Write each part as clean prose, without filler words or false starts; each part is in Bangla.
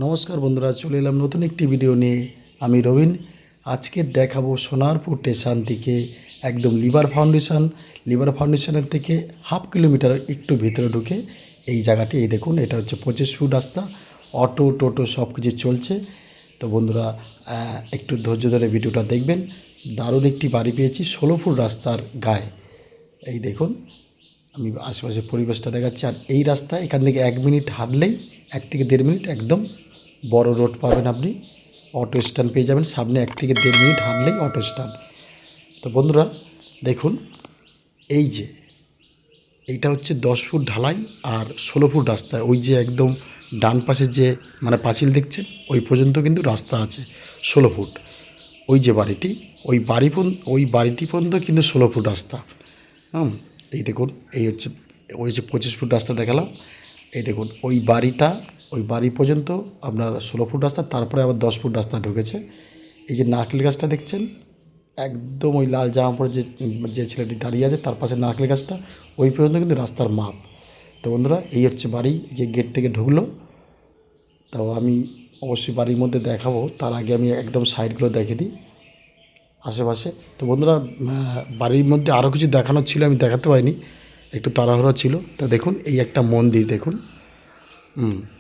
নমস্কার বন্ধুরা, চলে এলাম নতুন একটি ভিডিও নিয়ে। আমি রবিন। আজকে দেখাবো সোনারপুর স্টেশন থেকে একদম লিভার ফাউন্ডেশনের থেকে হাফ কিলোমিটার একটু ভিতরে ঢুকে এই জায়গাটি। এই দেখুন, এটা হচ্ছে 25 ফুট রাস্তা, অটো টোটো সব কিছু চলছে। তো বন্ধুরা, একটু ধৈর্য ধরে ভিডিওটা দেখবেন। দারুণ একটি বাড়ি পেয়েছি 16 ফুট রাস্তার গায়ে। এই দেখুন, আমি আশেপাশে পরিবেশটা দেখাচ্ছি। আর এই রাস্তা এখান থেকে 1 মিনিট হাঁটলেই 1 থেকে 1.5 মিনিট একদম বড় রোড পাবেন আপনি। অটো স্ট্যান্ড পেয়ে যাবেন সামনে, 1 থেকে 1.5 মিনিট হাঁটলেই অটো স্ট্যান্ড। তো বন্ধুরা দেখুন, এই যে এইটা হচ্ছে 10 ফুট ঢালাই আর 16 ফুট রাস্তা। ওই যে একদম ডান পাশে যে পাঁচিল দেখছেন, ওই পর্যন্ত কিন্তু রাস্তা আছে 16 ফুট। ওই যে বাড়িটি, ওই বাড়িটি পর্যন্ত কিন্তু 16 ফুট রাস্তা। এই দেখুন, ওই যে 25 ফুট রাস্তা দেখালাম। এই দেখুন, ওই বাড়ি পর্যন্ত আপনার 16 ফুট রাস্তা, তারপরে আবার 10 ফুট রাস্তা ঢুকেছে। এই যে নারকেল গাছটা দেখছেন, একদম ওই লাল জামা পরে যে ছেলেটি দাঁড়িয়ে আছে তার পাশে নারকেল গাছটা, ওই পর্যন্ত কিন্তু রাস্তার মাপ। তো বন্ধুরা, এই হচ্ছে বাড়ি, যে গেট থেকে ঢুকলো। তো আমি অবশ্যই বাড়ির মধ্যে দেখাবো, তার আগে আমি একদম সাইডগুলো দেখে দিই আশেপাশে। তো বন্ধুরা, বাড়ির মধ্যে আরও কিছু দেখানোর ছিল, আমি দেখাতে পারিনি, একটু তাড়াহুড়ো ছিল। তো দেখুন, এই একটা মন্দির দেখুন।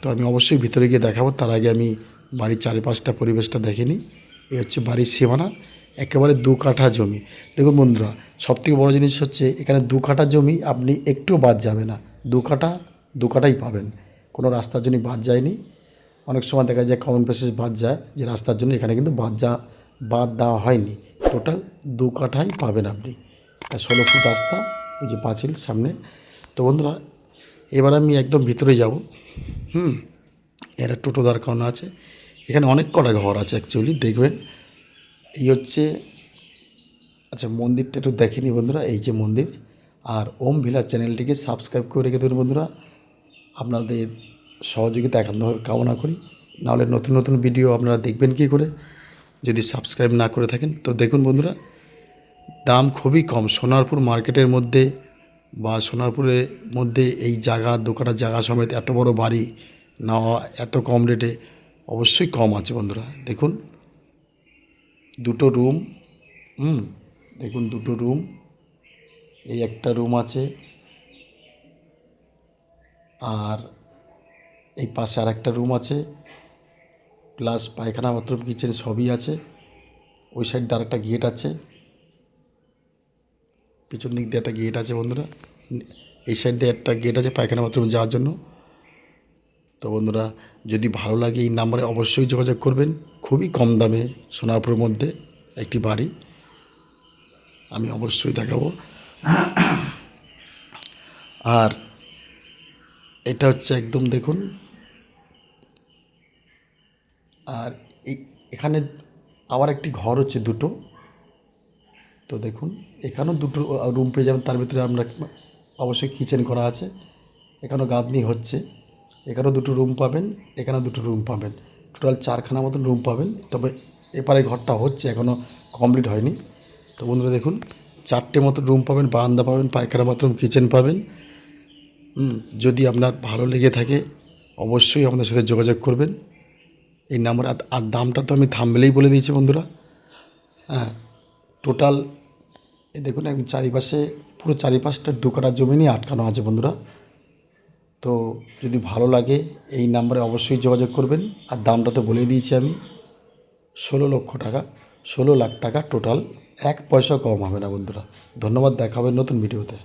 তো আমি অবশ্যই ভিতরে গিয়ে দেখাবো, তার আগে আমি বাড়ির চারিপাশটা পরিবেশটা দেখে নিই। এই হচ্ছে বাড়ির সীমানা, একেবারে 2 কাঠা জমি। দেখুন বন্ধুরা, সবথেকে বড় জিনিস হচ্ছে এখানে 2 কাঠা জমি আপনি একটুও বাদ যাবে না। 2 কাঠাই পাবেন, কোনো রাস্তার জন্য বাদ যায়নি। অনেক সময় দেখা যায় কমন প্লেসে বাদ যায় যে রাস্তার জন্য, এখানে কিন্তু বাদ দেওয়া হয়নি। টোটাল 2 কাঠাই পাবেন আপনি। 16 ফুট রাস্তা, ওই যে পাঁচিল সামনে। তো বন্ধুরা, এবার আমি একদম ভিতরে যাব। এরা টোটো দাঁড় করানো আছে। এখানে অনেক কটা ঘর আছে অ্যাকচুয়ালি, দেখবেন। এই হচ্ছে, আচ্ছা মন্দিরটা একটু দেখেনি বন্ধুরা, এই যে মন্দির। আর ওম ভিলাজ চ্যানেলটিকে সাবস্ক্রাইব করে রেখে দেবেন বন্ধুরা। আপনাদের সহযোগিতা একান্তভাবে কামনা করি, নাহলে নতুন নতুন ভিডিও আপনারা দেখবেন কী করে যদি সাবস্ক্রাইব না করে থাকেন। তো দেখুন বন্ধুরা, দাম খুবই কম সোনারপুর মার্কেটের মধ্যে, বা সোনারপুরের মধ্যে এই জায়গা, 2 কাঠা জায়গা সমেত এত বড় বাড়ি নেওয়া এত কম রেটে অবশ্যই কম আছে বন্ধুরা। দেখুন, 2টো রুম। দেখুন, 2টো রুম। এই একটা রুম আছে, আর এই পাশে আর একটা রুম আছে, প্লাস পায়খানা, বাথরুম, কিচেন সবই আছে। ওই সাইড দিয়ে আরেকটা গেট আছে, পিছন দিক দিয়ে একটা গেট আছে বন্ধুরা। এই সাইড দিয়ে একটা গেট আছে পায়খানা বাথরুম যাওয়ার জন্য। তো বন্ধুরা, যদি ভালো লাগে এই নাম্বারে অবশ্যই যোগাযোগ করবেন। খুবই কম দামে সোনারপুরের মধ্যে একটি বাড়ি আমি অবশ্যই দেখাবো। আর এটা হচ্ছে একদম দেখুন, আর এখানে আবার একটি ঘর হচ্ছে 2টো। তো দেখুন, এখানেও 2টো রুম পেয়ে যাবেন, তার ভিতরে আমরা অবশ্যই কিচেন করা আছে। এখানেও গাঁথনি হচ্ছে, এখানেও 2টো রুম পাবেন, এখানেও 2টো রুম পাবেন। টোটাল 4খানা মতন রুম পাবেন। তবে এপারে ঘরটা হচ্ছে, এখনও কমপ্লিট হয়নি। তো বন্ধুরা দেখুন, 4টে মতো রুম পাবেন, বারান্দা পাবেন, পায়খানা বাথরুম, কিচেন পাবেন। যদি আপনার ভালো লেগে থাকে অবশ্যই আমাদের সাথে যোগাযোগ করবেন এই নাম্বার। আর দামটা তো আমি থাম্বনেলেই বলে দিয়েছি বন্ধুরা। টোটাল এই দেখুন, একদম চারিপাশে, পুরো চারিপাশটা 2 কাঠা জমি নিয়ে আটকানো আছে বন্ধুরা। তো যদি ভালো লাগে এই নাম্বারে অবশ্যই যোগাযোগ করবেন। আর দামটা তো বলে দিয়েছি আমি, 16 লক্ষ টাকা, 16 লাখ টাকা টোটাল। 1 পয়সা কম হবে না বন্ধুরা। ধন্যবাদ, দেখা হবে নতুন ভিডিওতে।